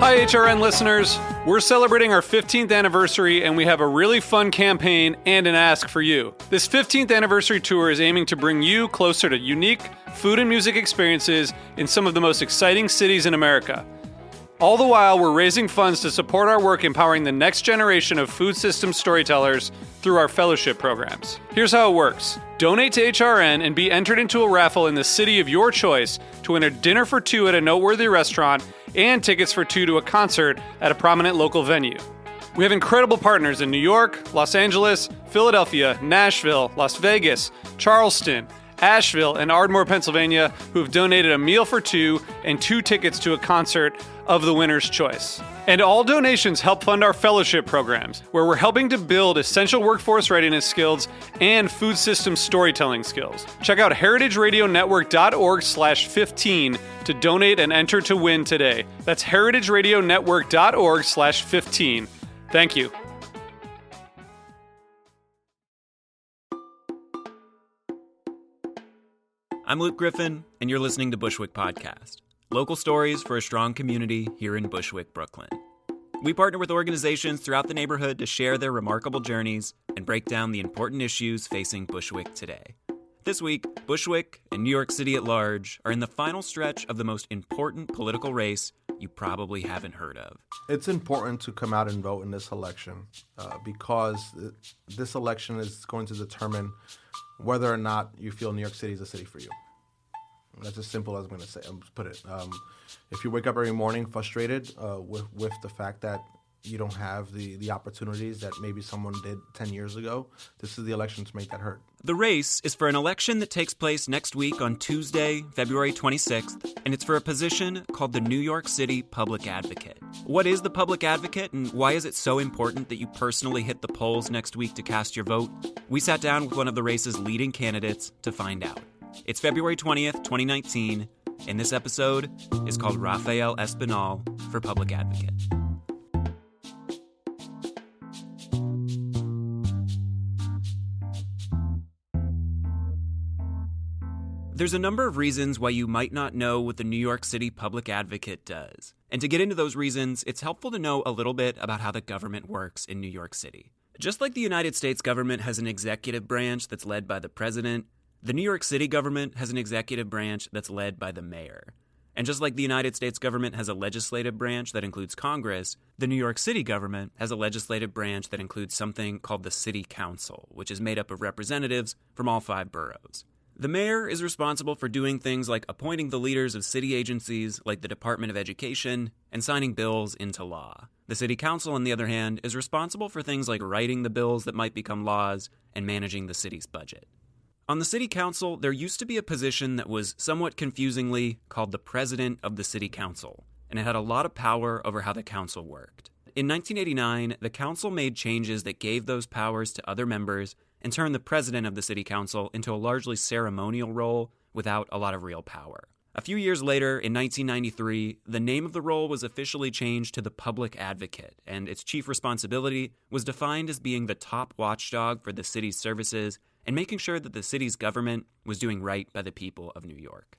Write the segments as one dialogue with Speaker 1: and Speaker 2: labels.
Speaker 1: Hi, HRN listeners. We're celebrating our 15th anniversary, and we have a really fun campaign and an ask for you. This 15th anniversary tour is aiming to bring you closer to unique food and music experiences in some of the most exciting cities in America. All the while, we're raising funds to support our work empowering the next generation of food systems storytellers through our fellowship programs. Here's how it works. Donate to HRN and be entered into a raffle in the city of your choice to win a dinner for two at a noteworthy restaurant and tickets for two to a concert at a prominent local venue. We have incredible partners in New York, Los Angeles, Philadelphia, Nashville, Las Vegas, Charleston, Asheville, and Ardmore, Pennsylvania, who have donated a meal for two and two tickets to a concert of the winner's choice. And all donations help fund our fellowship programs, where we're helping to build essential workforce readiness skills and food system storytelling skills. Check out heritageradionetwork.org/15 to donate and enter to win today. That's heritageradionetwork.org/15. Thank you.
Speaker 2: I'm Luke Griffin, and you're listening to Bushwick Podcast. Local stories for a strong community here in Bushwick, Brooklyn. We partner with organizations throughout the neighborhood to share their remarkable journeys and break down the important issues facing Bushwick today. This week, Bushwick and New York City at large are in the final stretch of the most important political race you probably haven't heard of.
Speaker 3: It's important to come out and vote in this election because this election is going to determine whether or not you feel New York City is a city for you. That's as simple as I'm going to say. Put it. If you wake up every morning frustrated with the fact that you don't have the opportunities that maybe someone did 10 years ago, this is the election to make that hurt.
Speaker 2: The race is for an election that takes place next week on Tuesday, February 26th, and it's for a position called the New York City Public Advocate. What is the Public Advocate, and why is it so important that you personally hit the polls next week to cast your vote? We sat down with one of the race's leading candidates to find out. It's February 20th, 2019, and this episode is called Rafael Espinal for Public Advocate. There's a number of reasons why you might not know what the New York City Public Advocate does. And to get into those reasons, it's helpful to know a little bit about how the government works in New York City. Just like the United States government has an executive branch that's led by the president, the New York City government has an executive branch that's led by the mayor. And just like the United States government has a legislative branch that includes Congress, the New York City government has a legislative branch that includes something called the City Council, which is made up of representatives from all 5 boroughs. The mayor is responsible for doing things like appointing the leaders of city agencies like the Department of Education and signing bills into law. The City Council, on the other hand, is responsible for things like writing the bills that might become laws and managing the city's budget. On the City Council, there used to be a position that was somewhat confusingly called the President of the City Council, and it had a lot of power over how the council worked. In 1989, the council made changes that gave those powers to other members and turned the president of the City Council into a largely ceremonial role without a lot of real power. A few years later, in 1993, the name of the role was officially changed to the Public Advocate, and its chief responsibility was defined as being the top watchdog for the city's services and making sure that the city's government was doing right by the people of New York.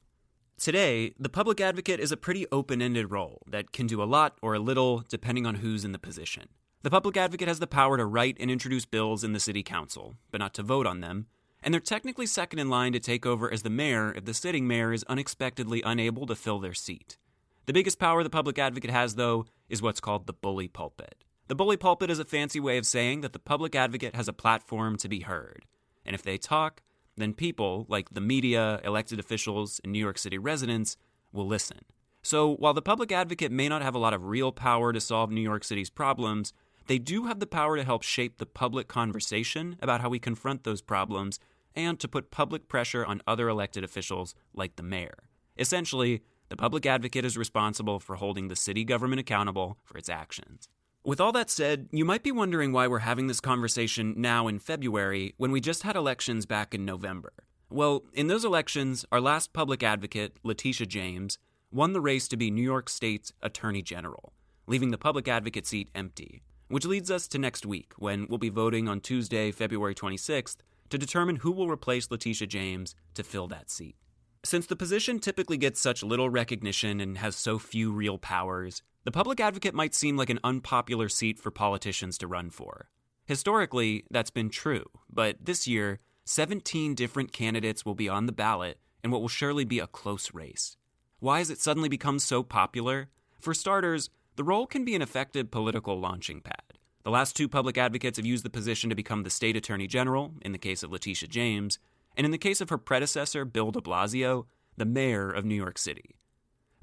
Speaker 2: Today, the Public Advocate is a pretty open-ended role that can do a lot or a little depending on who's in the position. The Public Advocate has the power to write and introduce bills in the City Council, but not to vote on them, and they're technically second in line to take over as the mayor if the sitting mayor is unexpectedly unable to fill their seat. The biggest power the Public Advocate has, though, is what's called the bully pulpit. The bully pulpit is a fancy way of saying that the Public Advocate has a platform to be heard. And if they talk, then people, like the media, elected officials, and New York City residents, will listen. So while the Public Advocate may not have a lot of real power to solve New York City's problems, they do have the power to help shape the public conversation about how we confront those problems and to put public pressure on other elected officials like the mayor. Essentially, the Public Advocate is responsible for holding the city government accountable for its actions. With all that said, you might be wondering why we're having this conversation now in February when we just had elections back in November. Well, in those elections, our last public advocate, Letitia James, won the race to be New York State's Attorney General, leaving the public advocate seat empty. Which leads us to next week, when we'll be voting on Tuesday, February 26th, to determine who will replace Letitia James to fill that seat. Since the position typically gets such little recognition and has so few real powers, The public advocate might seem like an unpopular seat for politicians to run for. Historically, that's been true, but this year, 17 different candidates will be on the ballot in what will surely be a close race. Why has it suddenly become so popular? For starters, the role can be an effective political launching pad. The last two public advocates have used the position to become the state attorney general, in the case of Letitia James, and in the case of her predecessor, Bill de Blasio, the mayor of New York City.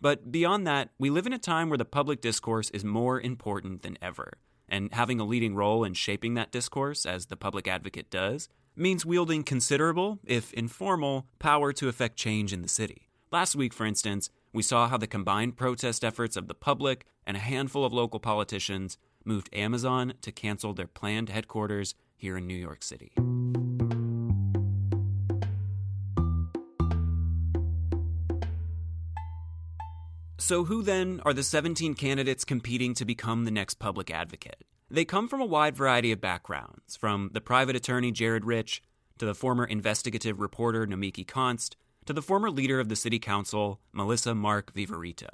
Speaker 2: But beyond that, we live in a time where the public discourse is more important than ever, and having a leading role in shaping that discourse, as the public advocate does, means wielding considerable, if informal, power to affect change in the city. Last week, for instance, we saw how the combined protest efforts of the public and a handful of local politicians moved Amazon to cancel their planned headquarters here in New York City. So who then are the 17 candidates competing to become the next public advocate? They come from a wide variety of backgrounds, from the private attorney Jared Rich, to the former investigative reporter Nomiki Konst, to the former leader of the city council, Melissa Mark Viverito.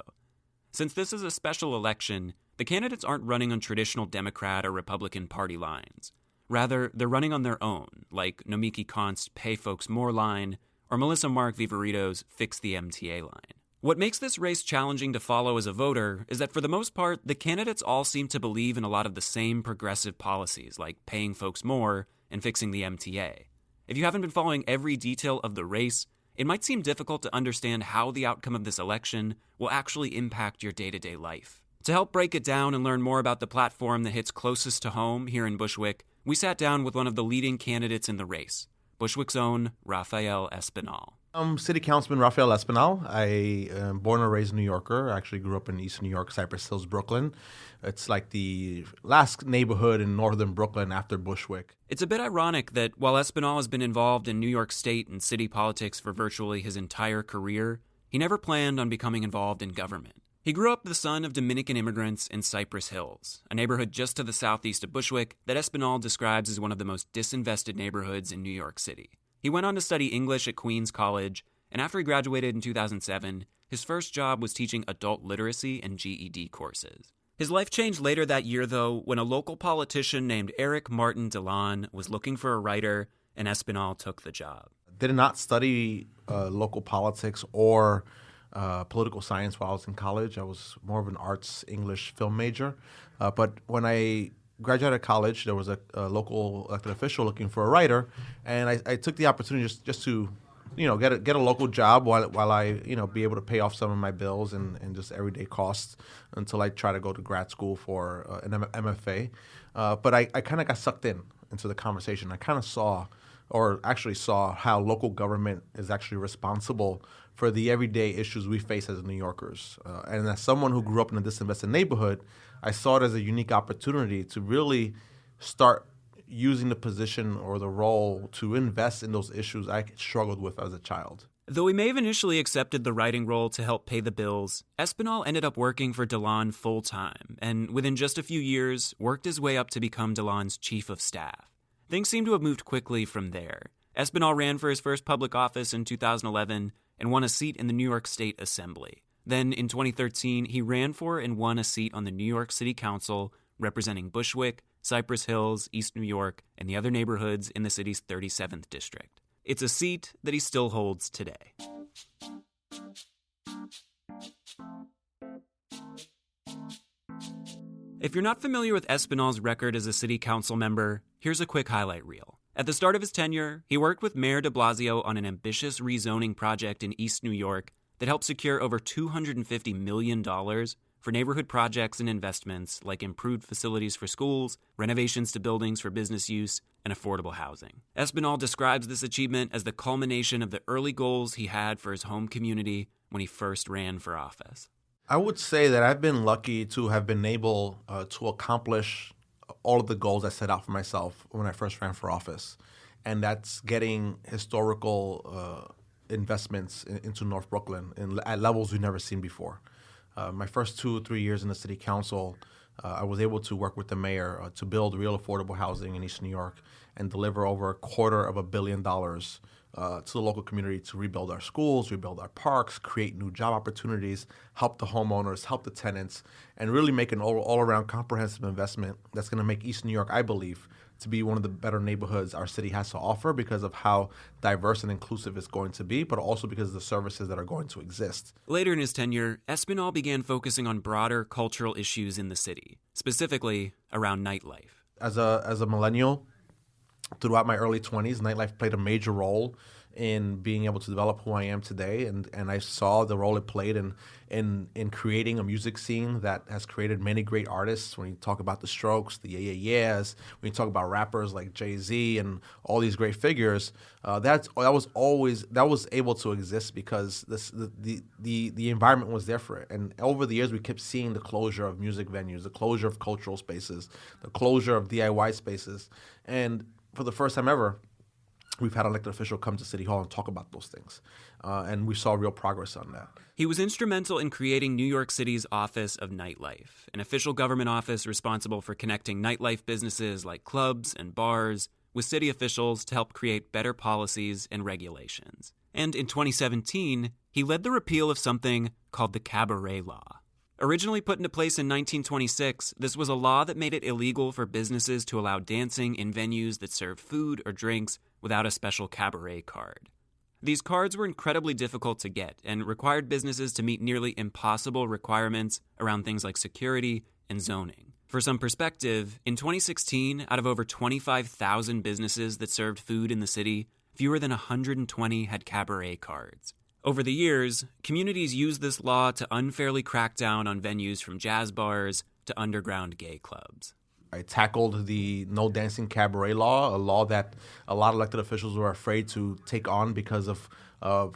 Speaker 2: Since this is a special election, the candidates aren't running on traditional Democrat or Republican party lines. Rather, they're running on their own, like Nomiki Konst's Pay Folks More line, or Melissa Mark Viverito's Fix the MTA line. What makes this race challenging to follow as a voter is that for the most part, the candidates all seem to believe in a lot of the same progressive policies, like paying folks more and fixing the MTA. If you haven't been following every detail of the race, it might seem difficult to understand how the outcome of this election will actually impact your day-to-day life. To help break it down and learn more about the platform that hits closest to home here in Bushwick, we sat down with one of the leading candidates in the race, Bushwick's own Rafael Espinal.
Speaker 3: I'm City Councilman Rafael Espinal. I am born and raised New Yorker. I actually grew up in East New York, Cypress Hills, Brooklyn. It's like the last neighborhood in northern Brooklyn after Bushwick.
Speaker 2: It's a bit ironic that while Espinal has been involved in New York State and city politics for virtually his entire career, he never planned on becoming involved in government. He grew up the son of Dominican immigrants in Cypress Hills, a neighborhood just to the southeast of Bushwick that Espinal describes as one of the most disinvested neighborhoods in New York City. He went on to study English at Queens College, and after he graduated in 2007, his first job was teaching adult literacy and GED courses. His life changed later that year, though, when a local politician named Eric Martin Dillon was looking for a writer, and Espinal took the job.
Speaker 3: Did not study local politics or political science while I was in college. I was more of an arts English film major. But when I graduated college, there was a local elected official looking for a writer, and I took the opportunity just to, get a local job while I, be able to pay off some of my bills and just everyday costs until I try to go to grad school for an MFA. But I kind of got sucked into the conversation. I kind of saw how local government is actually responsible for the everyday issues we face as New Yorkers. And as someone who grew up in a disinvested neighborhood, I saw it as a unique opportunity to really start using the position or the role to invest in those issues I struggled with as a child.
Speaker 2: Though he may have initially accepted the writing role to help pay the bills, Espinal ended up working for Dillon full-time, and within just a few years, worked his way up to become Dillon's chief of staff. Things seem to have moved quickly from there. Espinal ran for his first public office in 2011 and won a seat in the New York State Assembly. Then, in 2013, he ran for and won a seat on the New York City Council, representing Bushwick, Cypress Hills, East New York, and the other neighborhoods in the city's 37th district. It's a seat that he still holds today. If you're not familiar with Espinal's record as a city council member, here's a quick highlight reel. At the start of his tenure, he worked with Mayor de Blasio on an ambitious rezoning project in East New York that helped secure over $250 million for neighborhood projects and investments like improved facilities for schools, renovations to buildings for business use, and affordable housing. Espinal describes this achievement as the culmination of the early goals he had for his home community when he first ran for office.
Speaker 3: I would say that I've been lucky to have been able to accomplish all of the goals I set out for myself when I first ran for office. And that's getting historical investments into North Brooklyn at levels we've never seen before. My first 2 or 3 years in the city council, I was able to work with the mayor to build real affordable housing in East New York and deliver over $250 million to the local community to rebuild our schools, rebuild our parks, create new job opportunities, help the homeowners, help the tenants, and really make an all-around comprehensive investment that's going to make East New York, I believe, to be one of the better neighborhoods our city has to offer because of how diverse and inclusive it's going to be, but also because of the services that are going to exist.
Speaker 2: Later in his tenure, Espinal began focusing on broader cultural issues in the city, specifically around nightlife.
Speaker 3: As a millennial, throughout my early 20s, nightlife played a major role in being able to develop who I am today, and I saw the role it played in creating a music scene that has created many great artists. When you talk about the Strokes, the Yeah Yeah Yeahs, when you talk about rappers like Jay-Z and all these great figures, that was able to exist because the environment was there for it. And over the years, we kept seeing the closure of music venues, the closure of cultural spaces, the closure of DIY spaces, and for the first time ever, we've had an elected official come to City Hall and talk about those things. And we saw real progress on that.
Speaker 2: He was instrumental in creating New York City's Office of Nightlife, an official government office responsible for connecting nightlife businesses like clubs and bars with city officials to help create better policies and regulations. And in 2017, he led the repeal of something called the Cabaret Law. Originally put into place in 1926, this was a law that made it illegal for businesses to allow dancing in venues that served food or drinks without a special cabaret card. These cards were incredibly difficult to get and required businesses to meet nearly impossible requirements around things like security and zoning. For some perspective, in 2016, out of over 25,000 businesses that served food in the city, fewer than 120 had cabaret cards. Over the years, communities used this law to unfairly crack down on venues from jazz bars to underground gay clubs.
Speaker 3: I tackled the no dancing cabaret law, a law that a lot of elected officials were afraid to take on because of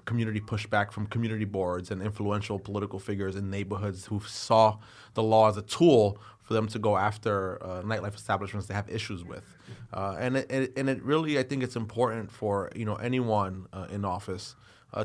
Speaker 3: community pushback from community boards and influential political figures in neighborhoods who saw the law as a tool for them to go after nightlife establishments they have issues with. And it really, I think it's important for anyone in office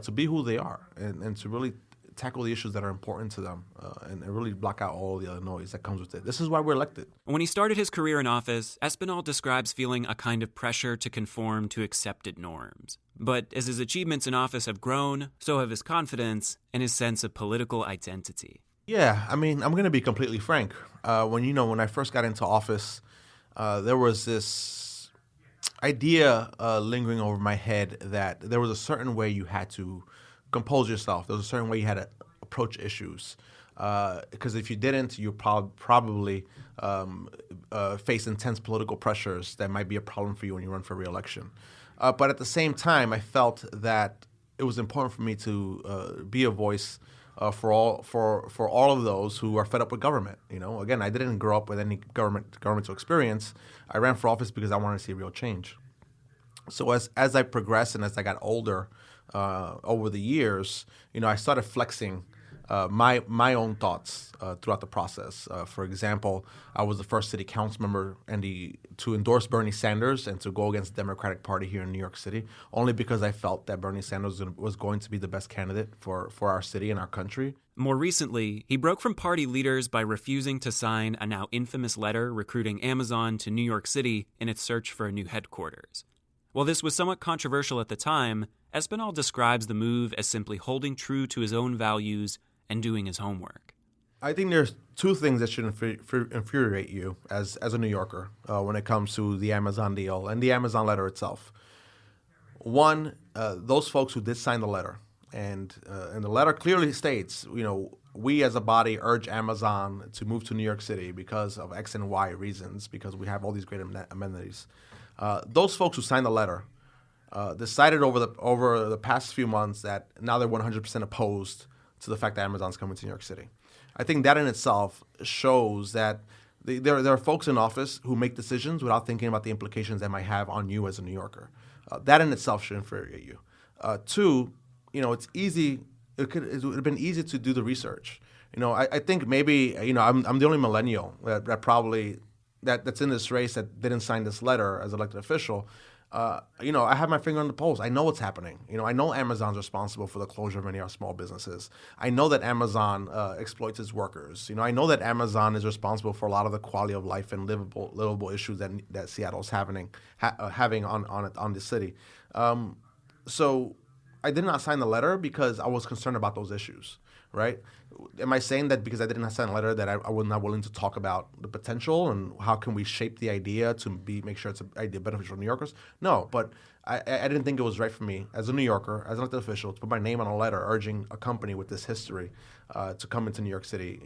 Speaker 3: to be who they are and to really tackle the issues that are important to them and really block out all the other noise that comes with it. This is why we're elected.
Speaker 2: When he started his career in office, Espinal describes feeling a kind of pressure to conform to accepted norms. But as his achievements in office have grown, so have his confidence and his sense of political identity.
Speaker 3: Yeah, I mean, I'm going to be completely frank. When I first got into office, there was this idea lingering over my head that there was a certain way you had to compose yourself. There was a certain way you had to approach issues. Because if you didn't, you probably face intense political pressures that might be a problem for you when you run for re-election. But at the same time, I felt that it was important for me to be a voice for all of those who are fed up with government. Again, I didn't grow up with any governmental experience. I ran for office because I wanted to see real change. So as I progressed and as I got older over the years, I started flexing my own thoughts throughout the process. For example, I was the first city council member to endorse Bernie Sanders and to go against the Democratic Party here in New York City, only because I felt that Bernie Sanders was going to be the best candidate for our city and our country.
Speaker 2: More recently, he broke from party leaders by refusing to sign a now infamous letter recruiting Amazon to New York City in its search for a new headquarters. While this was somewhat controversial at the time, Espinal describes the move as simply holding true to his own values and doing his homework.
Speaker 3: I think there's two things that should infuriate you as a New Yorker when it comes to the Amazon deal and the Amazon letter itself. One, those folks who did sign the letter, and the letter clearly states, we as a body urge Amazon to move to New York City because of X and Y reasons, because we have all these great amenities. Those folks who signed the letter decided over the past few months that now they're 100% opposed to the fact that Amazon's coming to New York City. I think that in itself shows that there are folks in office who make decisions without thinking about the implications that might have on you as a New Yorker. That in itself should infuriate you. Two, it's easy. It would have been easy to do the research. I think maybe I'm the only millennial that's in this race that didn't sign this letter as elected official. I have my finger on the pulse. I know what's happening. I know Amazon's responsible for the closure of many of our small businesses. I know that Amazon exploits its workers. I know that Amazon is responsible for a lot of the quality of life and livable issues that Seattle's having on the city. So I did not sign the letter because I was concerned about those issues, right? Am I saying that because I did not sign a letter that I was not willing to talk about the potential and how can we shape the idea to make sure it's an idea beneficial to New Yorkers? No, but I didn't think it was right for me as a New Yorker, as an elected official, to put my name on a letter urging a company with this history to come into New York City,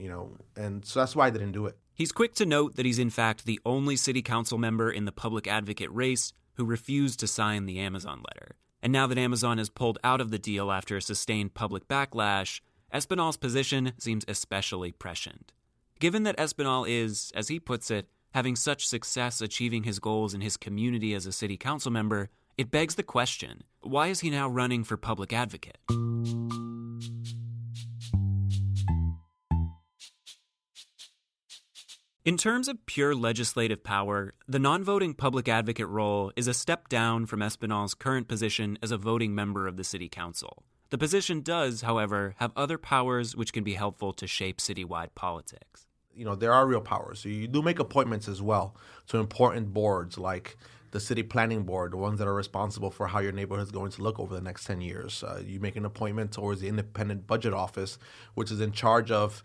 Speaker 3: and so that's why I didn't do it.
Speaker 2: He's quick to note that he's in fact the only city council member in the public advocate race who refused to sign the Amazon letter. And now that Amazon has pulled out of the deal after a sustained public backlash, Espinal's position seems especially prescient. Given that Espinal is, as he puts it, having such success achieving his goals in his community as a city council member, it begs the question, why is he now running for public advocate? In terms of pure legislative power, the non-voting public advocate role is a step down from Espinal's current position as a voting member of the city council. The position does, however, have other powers which can be helpful to shape citywide politics.
Speaker 3: There are real powers. So you do make appointments as well to important boards like the city planning board, the ones that are responsible for how your neighborhood is going to look over the next 10 years. You make an appointment towards the independent budget office, which is in charge of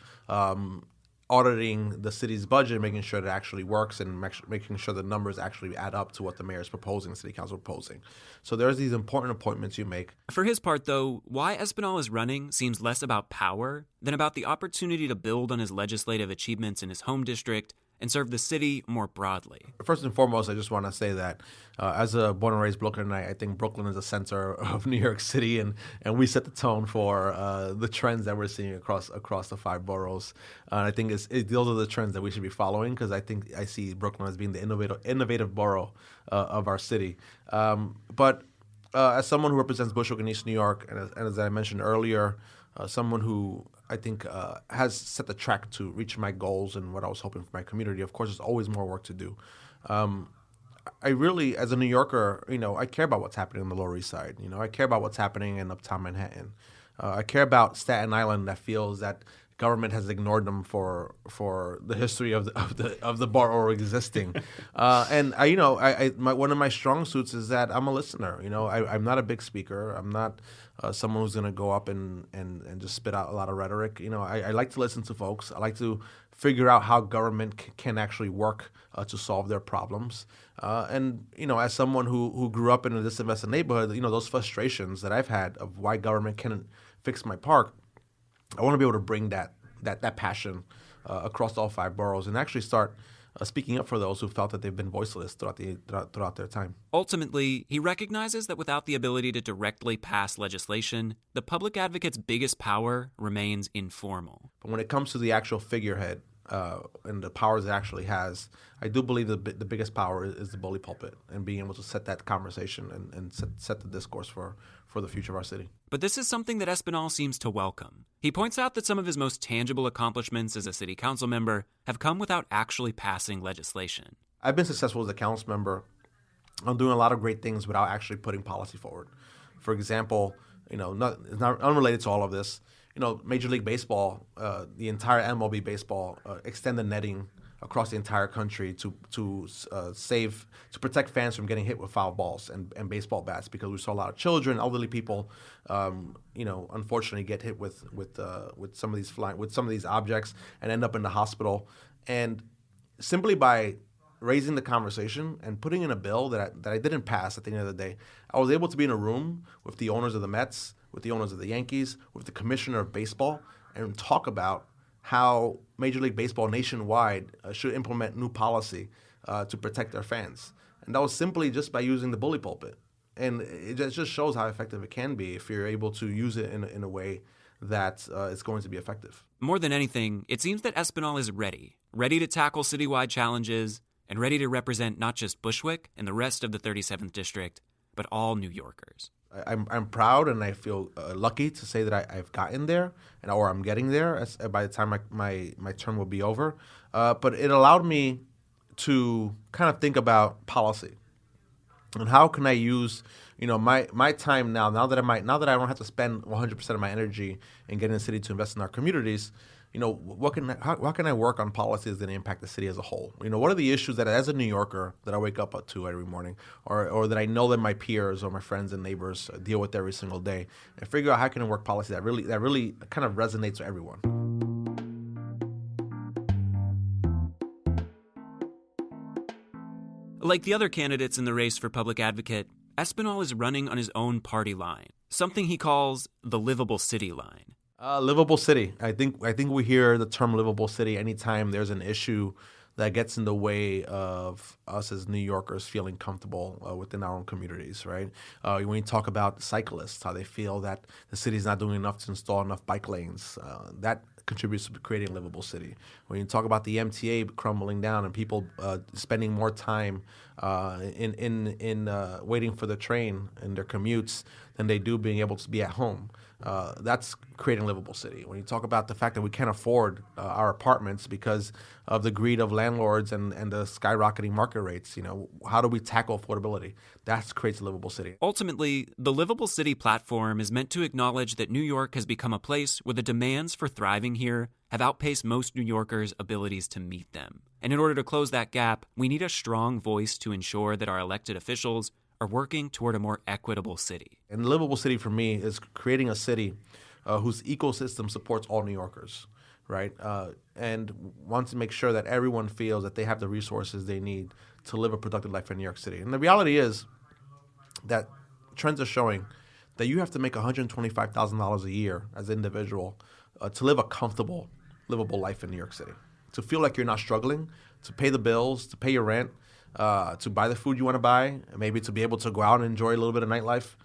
Speaker 3: auditing the city's budget, making sure it actually works and making sure the numbers actually add up to what the mayor is proposing, the city council proposing. So there's these important appointments you make.
Speaker 2: For his part, though, why Espinal is running seems less about power than about the opportunity to build on his legislative achievements in his home district and serve the city more broadly.
Speaker 3: First and foremost, I just want to say that as a born and raised Brooklynite, I think Brooklyn is the center of New York City, and we set the tone for the trends that we're seeing across the 5 boroughs. I think those are the trends that we should be following, because I see Brooklyn as being the innovative borough of our city. But as someone who represents Bushwick in East New York, and as I mentioned earlier, someone who I think has set the track to reach my goals and what I was hoping for my community. Of course, there's always more work to do. I really, as a New Yorker, I care about what's happening on the Lower East Side. I care about what's happening in Uptown Manhattan. I care about Staten Island, that feels that government has ignored them for the history of the borough existing. And one of my strong suits is that I'm a listener. I'm not a big speaker. I'm not someone who's going to go up and just spit out a lot of rhetoric. I like to listen to folks. I like to figure out how government can actually work to solve their problems. And as someone who grew up in a disinvested neighborhood, those frustrations that I've had of why government can't fix my park, I want to be able to bring that passion across all 5 boroughs and actually start speaking up for those who felt that they've been voiceless throughout their time.
Speaker 2: Ultimately, he recognizes that without the ability to directly pass legislation, the public advocate's biggest power remains informal.
Speaker 3: But when it comes to the actual figurehead and the powers it actually has, I do believe the biggest power is the bully pulpit and being able to set that conversation and set the discourse for the future of our city.
Speaker 2: But this is something that Espinal seems to welcome. He points out that some of his most tangible accomplishments as a city council member have come without actually passing legislation.
Speaker 3: I've been successful as a council member. I'm doing a lot of great things without actually putting policy forward. For example, it's not unrelated to all of this. Major League Baseball, the entire MLB baseball, extended netting across the entire country to protect fans from getting hit with foul balls and baseball bats, because we saw a lot of children, elderly people, unfortunately get hit with some of these objects and end up in the hospital. And simply by raising the conversation and putting in a bill that I didn't pass at the end of the day, I was able to be in a room with the owners of the Mets, with the owners of the Yankees, with the commissioner of baseball, and talk about how Major League Baseball nationwide should implement new policy to protect their fans. And that was simply just by using the bully pulpit. And it just shows how effective it can be if you're able to use it in a way that it's going to be effective.
Speaker 2: More than anything, it seems that Espinal is ready to tackle citywide challenges and ready to represent not just Bushwick and the rest of the 37th District, but all New Yorkers.
Speaker 3: I'm proud and I feel lucky to say that I've gotten there or I'm getting there by the time my term will be over. But it allowed me to kind of think about policy and how can I use my time now that I don't have to spend 100% of my energy in getting the city to invest in our communities. how can I work on policies that impact the city as a whole? What are the issues that, as a New Yorker, that I wake up to every morning, or that I know that my peers or my friends and neighbors deal with every single day, and figure out how can I work policy that really kind of resonates with everyone.
Speaker 2: Like the other candidates in the race for public advocate, Espinal is running on his own party line, something he calls the livable city line.
Speaker 3: Livable city. I think we hear the term livable city anytime there's an issue that gets in the way of us as New Yorkers feeling comfortable within our own communities, right? When you talk about cyclists, how they feel that the city's not doing enough to install enough bike lanes, that contributes to creating a livable city. When you talk about the MTA crumbling down and people spending more time in waiting for the train in their commutes than they do being able to be at home, that's creating a livable city. When you talk about the fact that we can't afford our apartments because of the greed of landlords and the skyrocketing market rates, how do we tackle affordability? That creates a livable city.
Speaker 2: Ultimately, the Livable City platform is meant to acknowledge that New York has become a place where the demands for thriving here have outpaced most New Yorkers' abilities to meet them. And in order to close that gap, we need a strong voice to ensure that our elected officials are working toward a more equitable city.
Speaker 3: And livable city for me is creating a city whose ecosystem supports all New Yorkers, right? And wants to make sure that everyone feels that they have the resources they need to live a productive life in New York City. And the reality is that trends are showing that you have to make $125,000 a year as an individual to live a comfortable, livable life in New York City. To feel like you're not struggling, to pay the bills, to pay your rent, to buy the food you want to buy, maybe to be able to go out and enjoy a little bit of nightlife,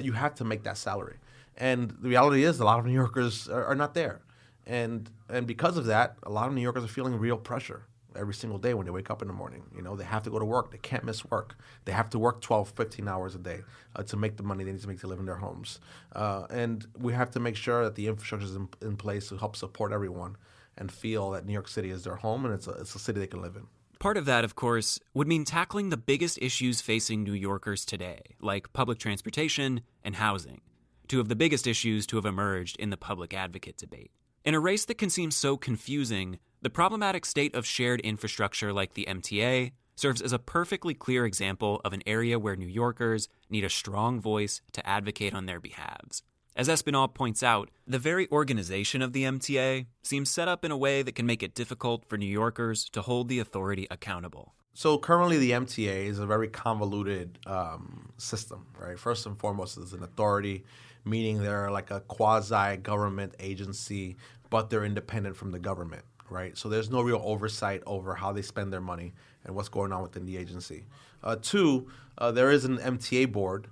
Speaker 3: you have to make that salary. And the reality is a lot of New Yorkers are not there. And because of that, a lot of New Yorkers are feeling real pressure every single day when they wake up in the morning. They have to go to work. They can't miss work. They have to work 12, 15 hours a day to make the money they need to make to live in their homes. And we have to make sure that the infrastructure is in place to help support everyone and feel that New York City is their home and it's a city they can live in.
Speaker 2: Part of that, of course, would mean tackling the biggest issues facing New Yorkers today, like public transportation and housing, two of the biggest issues to have emerged in the public advocate debate. In a race that can seem so confusing, the problematic state of shared infrastructure like the MTA serves as a perfectly clear example of an area where New Yorkers need a strong voice to advocate on their behalves. As Espinal points out, the very organization of the MTA seems set up in a way that can make it difficult for New Yorkers to hold the authority accountable.
Speaker 3: So currently the MTA is a very convoluted system, right? First and foremost, it's an authority, meaning they're like a quasi-government agency, but they're independent from the government, right? So there's no real oversight over how they spend their money and what's going on within the agency. Two, there is an MTA board,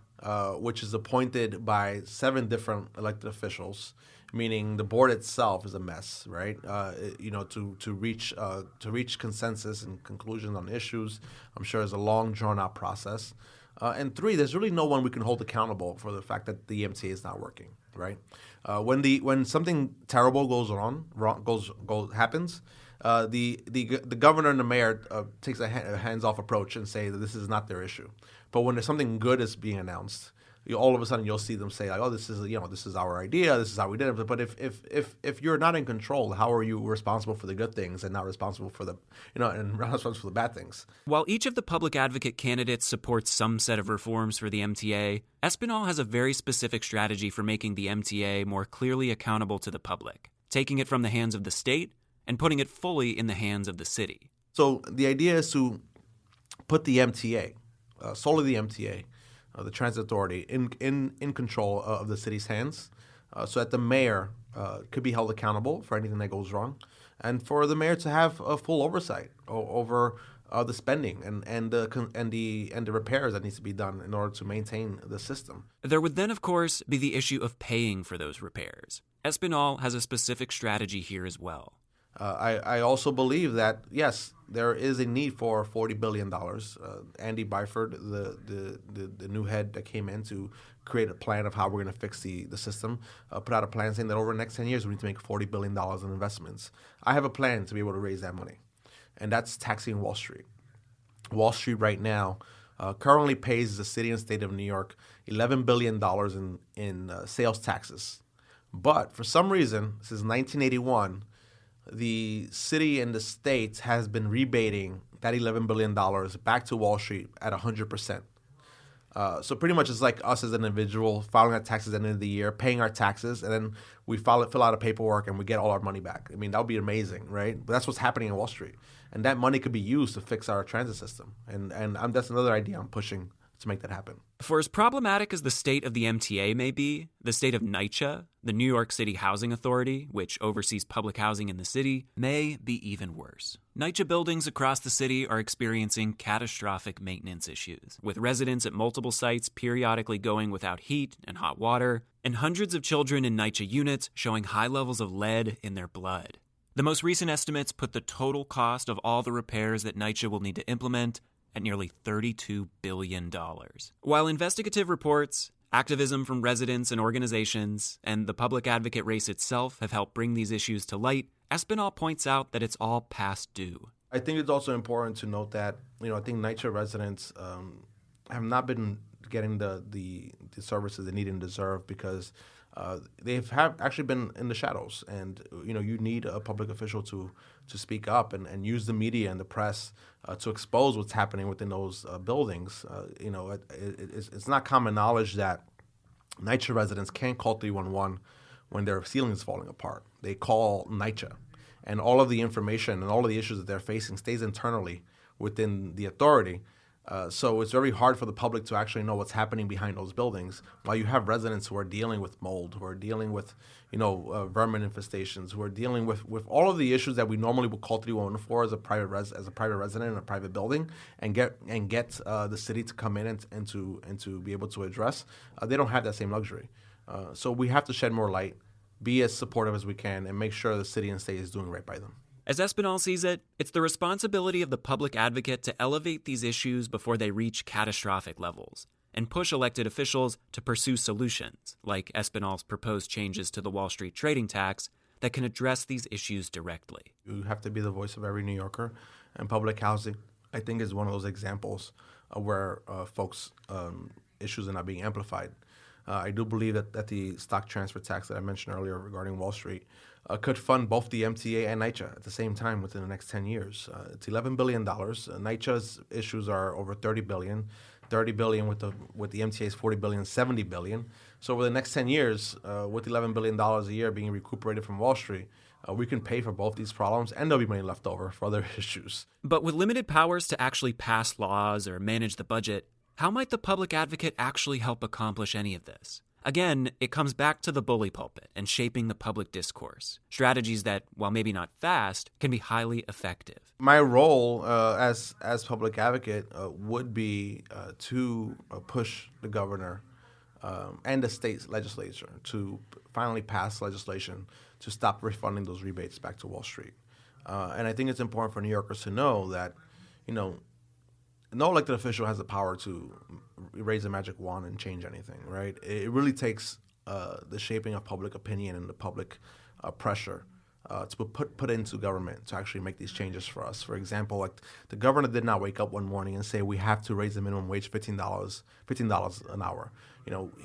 Speaker 3: which is appointed by 7 different elected officials, meaning the board itself is a mess, right? To reach consensus and conclusions on issues, I'm sure is a long, drawn-out process. And 3, there's really no one we can hold accountable for the fact that the MTA is not working, right? When something terrible happens, the governor and the mayor takes a hands-off approach and say that this is not their issue. But when there's something good is being announced, all of a sudden you'll see them say like, "Oh, this is our idea. This is how we did it." But if you're not in control, how are you responsible for the good things and not responsible for the responsible for the bad things?
Speaker 2: While each of the public advocate candidates supports some set of reforms for the MTA, Espinal has a very specific strategy for making the MTA more clearly accountable to the public, taking it from the hands of the state and putting it fully in the hands of the city.
Speaker 3: So the idea is to put the MTA, solely the MTA, the Transit Authority, in control of the city's hands, so that the mayor could be held accountable for anything that goes wrong, and for the mayor to have a full oversight over the spending and the repairs that needs to be done in order to maintain the system.
Speaker 2: There would then, of course, be the issue of paying for those repairs. Espinal has a specific strategy here as well.
Speaker 3: I also believe that, yes, there is a need for $40 billion. Andy Byford, the new head that came in to create a plan of how we're going to fix the system, put out a plan saying that over the next 10 years we need to make $40 billion in investments. I have a plan to be able to raise that money, and that's taxing Wall Street. Wall Street right now currently pays the city and state of New York $11 billion in sales taxes. But for some reason, since 1981, the city and the state has been rebating that $11 billion back to Wall Street at 100%. So pretty much it's like us as an individual filing our taxes at the end of the year, paying our taxes, and then we fill out a paperwork and we get all our money back. I mean, that would be amazing, right? But that's what's happening in Wall Street. And that money could be used to fix our transit system. And that's another idea I'm pushing to make that happen.
Speaker 2: For as problematic as the state of the MTA may be, the state of NYCHA, the New York City Housing Authority, which oversees public housing in the city, may be even worse. NYCHA buildings across the city are experiencing catastrophic maintenance issues, with residents at multiple sites periodically going without heat and hot water, and hundreds of children in NYCHA units showing high levels of lead in their blood. The most recent estimates put the total cost of all the repairs that NYCHA will need to implement at nearly $32 billion. While investigative reports, activism from residents and organizations, and the public advocate race itself have helped bring these issues to light, Espinal points out that it's all past due.
Speaker 3: I think it's also important to note that, I think NYCHA residents have not been getting the services they need and deserve because have actually been in the shadows. And, you need a public official to speak up and use the media and the press to expose what's happening within those buildings. It's not common knowledge that NYCHA residents can't call 311 when their ceiling is falling apart. They call NYCHA. And all of the information and all of the issues that they're facing stays internally within the authority. So it's very hard for the public to actually know what's happening behind those buildings, while you have residents who are dealing with mold, who are dealing with, vermin infestations, who are dealing with all of the issues that we normally would call 311 for as a private resident in a private building, and get the city to come in and to be able to address. They don't have that same luxury. So we have to shed more light, be as supportive as we can, and make sure the city and state is doing right by them.
Speaker 2: As Espinal sees it, it's the responsibility of the public advocate to elevate these issues before they reach catastrophic levels, and push elected officials to pursue solutions, like Espinal's proposed changes to the Wall Street trading tax, that can address these issues directly.
Speaker 3: You have to be the voice of every New Yorker, and public housing, I think, is one of those examples where folks' issues are not being amplified. I do believe that the stock transfer tax that I mentioned earlier regarding Wall Street could fund both the MTA and NYCHA at the same time within the next 10 years. It's $11 billion. NYCHA's issues are over $30 billion. $30 billion with the MTA's $40 billion, $70 billion. So over the next 10 years, with $11 billion a year being recuperated from Wall Street, we can pay for both these problems, and there'll be money left over for other issues.
Speaker 2: But with limited powers to actually pass laws or manage the budget, how might the public advocate actually help accomplish any of this? Again, it comes back to the bully pulpit and shaping the public discourse. Strategies that, while maybe not fast, can be highly effective.
Speaker 3: My role as public advocate would be to push the governor and the state legislature to finally pass legislation to stop refunding those rebates back to Wall Street. And I think it's important for New Yorkers to know that, no elected official has the power to raise a magic wand and change anything, right? It really takes the shaping of public opinion and the public pressure to put into government to actually make these changes for us. For example, like the governor did not wake up one morning and say we have to raise the minimum wage $15 an hour.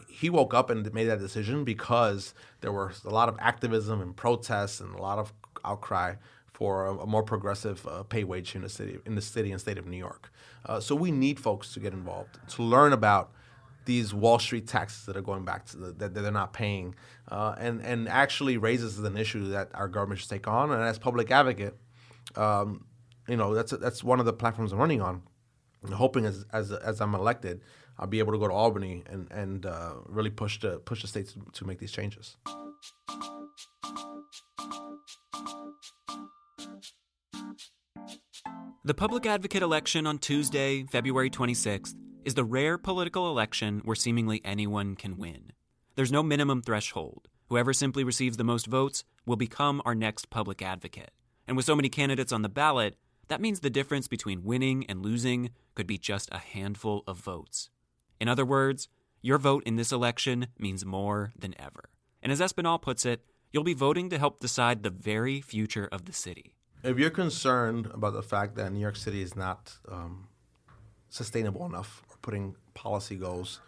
Speaker 3: He woke up and made that decision because there were a lot of activism and protests and a lot of outcry for a more progressive pay wage in the city and state of New York. So we need folks to get involved, to learn about these Wall Street taxes that are going back to that they're not paying, and actually raises an issue that our government should take on. And as public advocate, that's one of the platforms I'm running on. I'm hoping as I'm elected, I'll be able to go to Albany and really push the states to make these changes.
Speaker 2: The public advocate election on Tuesday, February 26th, is the rare political election where seemingly anyone can win. There's no minimum threshold. Whoever simply receives the most votes will become our next public advocate. And with so many candidates on the ballot, that means the difference between winning and losing could be just a handful of votes. In other words, your vote in this election means more than ever. And as Espinal puts it, you'll be voting to help decide the very future of the city.
Speaker 3: If you're concerned about the fact that New York City is not sustainable enough or putting policy goals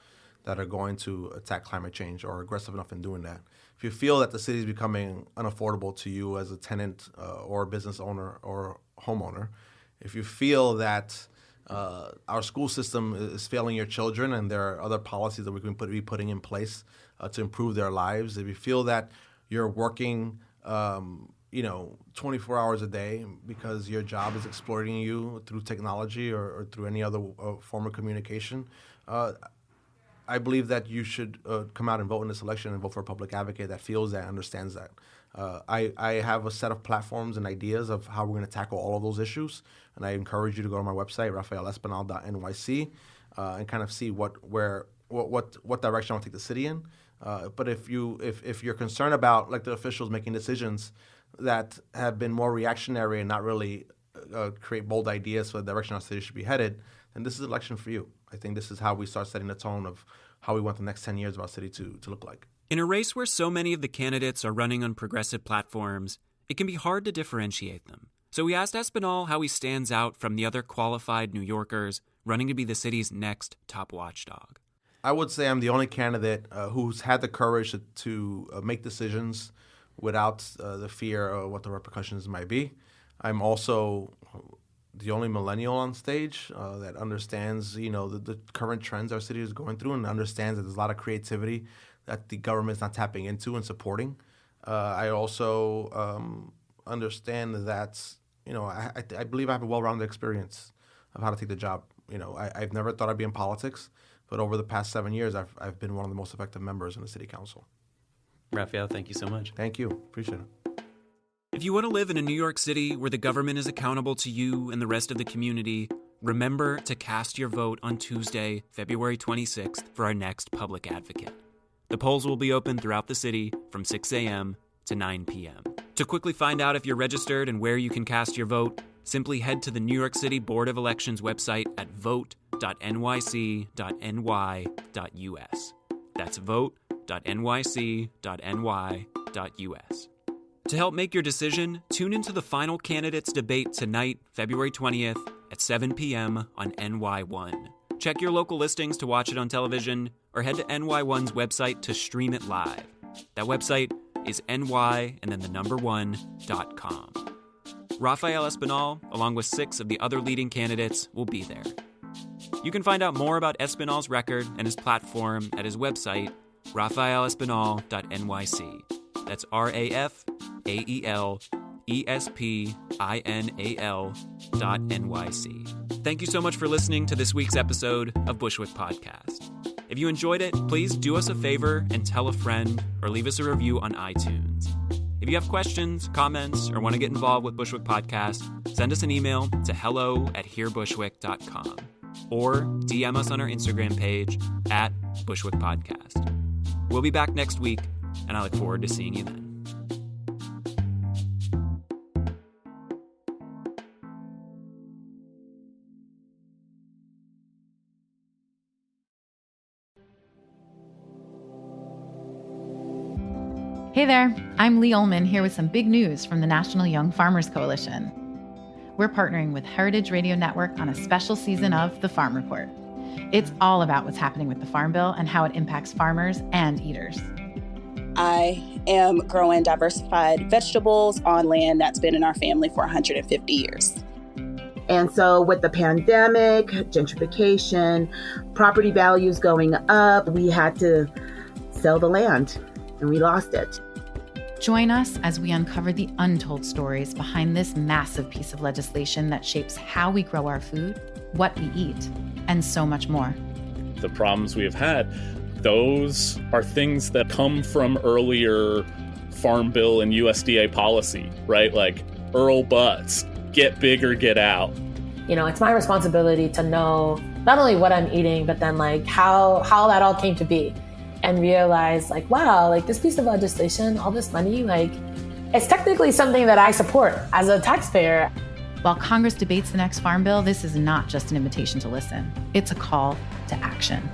Speaker 3: that are going to attack climate change or are aggressive enough in doing that. If you feel that the city is becoming unaffordable to you as a tenant or a business owner or homeowner, if you feel that our school system is failing your children and there are other policies that we can be putting in place to improve their lives, if you feel that you're working 24 hours a day because your job is exploiting you through technology or through any other form of communication, I believe that you should come out and vote in this election and vote for a public advocate that feels that, understands that. I have a set of platforms and ideas of how we're going to tackle all of those issues, and I encourage you to go to my website, rafaelespinal.nyc, and kind of see what direction I want to take the city in. But if you're concerned about like the officials making decisions that have been more reactionary and not really create bold ideas for the direction our city should be headed, then this is an election for you. I think this is how we start setting the tone of how we want the next 10 years of our city to look like.
Speaker 2: In a race where so many of the candidates are running on progressive platforms, it can be hard to differentiate them. So we asked Espinal how he stands out from the other qualified New Yorkers running to be the city's next top watchdog.
Speaker 3: I would say I'm the only candidate who's had the courage to make decisions without the fear of what the repercussions might be. I'm also the only millennial on stage that understands, the current trends our city is going through and understands that there's a lot of creativity that the government's not tapping into and supporting. I also understand that, I believe I have a well-rounded experience of how to take the job. I've never thought I'd be in politics, but over the past 7 years, I've been one of the most effective members in the city council.
Speaker 1: Rafael, thank you so much.
Speaker 3: Thank you. Appreciate it.
Speaker 2: If you want to live in a New York City where the government is accountable to you and the rest of the community, remember to cast your vote on Tuesday, February 26th for our next public advocate. The polls will be open throughout the city from 6 a.m. to 9 p.m. To quickly find out if you're registered and where you can cast your vote, simply head to the New York City Board of Elections website at vote.nyc.ny.us. That's vote.nyc.ny.us. To help make your decision, tune into the final candidates debate tonight, February 20th at 7 p.m. on NY1. Check your local listings to watch it on television or head to NY1's website to stream it live. That website is ny1.com. Rafael Espinal, along with 6 of the other leading candidates, will be there. You can find out more about Espinal's record and his platform at his website, rafaelespinal.nyc. That's RAFAELESPINAL.NYC. Thank you so much for listening to this week's episode of Bushwick Podcast. If you enjoyed it, please do us a favor and tell a friend or leave us a review on iTunes. If you have questions, comments, or want to get involved with Bushwick Podcast, send us an email to hello@hearbushwick.com or DM us on our Instagram page at Bushwick Podcast. We'll be back next week, and I look forward to seeing you then.
Speaker 4: Hey there, I'm Lee Ullman here with some big news from the National Young Farmers Coalition. We're partnering with Heritage Radio Network on a special season of The Farm Report. It's all about what's happening with the Farm Bill and how it impacts farmers and eaters.
Speaker 5: I am growing diversified vegetables on land that's been in our family for 150 years.
Speaker 6: And so with the pandemic, gentrification, property values going up, we had to sell the land and we lost it.
Speaker 4: Join us as we uncover the untold stories behind this massive piece of legislation that shapes how we grow our food, what we eat, and so much more.
Speaker 7: The problems we have had, those are things that come from earlier Farm Bill and USDA policy, right? Like Earl Butts, get big or get out.
Speaker 8: It's my responsibility to know not only what I'm eating, but then like how that all came to be. And realize wow, this piece of legislation, all this money, it's technically something that I support as a taxpayer.
Speaker 4: While Congress debates the next Farm Bill, this is not just an invitation to listen. It's a call to action.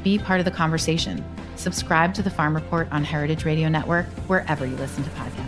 Speaker 4: Be part of the conversation. Subscribe to the Farm Report on Heritage Radio Network, wherever you listen to podcasts.